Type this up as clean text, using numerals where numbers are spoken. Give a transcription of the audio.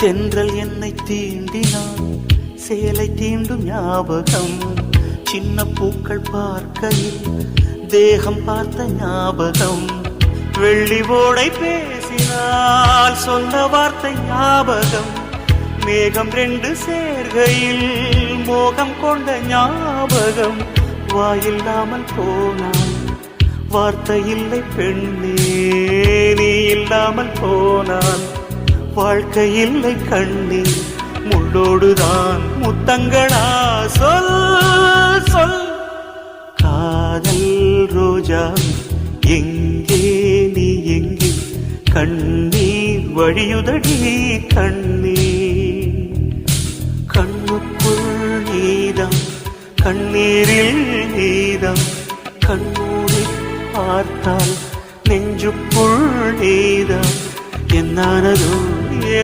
தென்றல் என்னை தீண்டினான், சேலை தீண்டும் ஞாபகம். சின்ன பூக்கள் பார்க்கையில் தேகம் பார்த்த ஞாபகம். வெள்ளி ஓடை பேசினால் சொன்ன வார்த்தை ஞாபகம். மேகம் ரெண்டு சேர்கையில் மோகம் கொண்ட ஞாபகம். வாயில்லாமல் போனான், வார்த்தை இல்லை பெண்ணே, நீ இல்லாமல் போனான் வாழ்க்கை இல்லை கண்ணே. முள்ளோடுதான் முத்தங்களா, சொல் சொல். காதல் ரோஜா எங்கே, நீ எங்கே? கண்ணீர் வழியுதடி கண்ணீர். கண்ணுக்குள் நீதான், கண்ணீரில் நீதான். கண்ணூரை பார்த்தால் நெஞ்சுக்குள் நீதான். என்னானதோ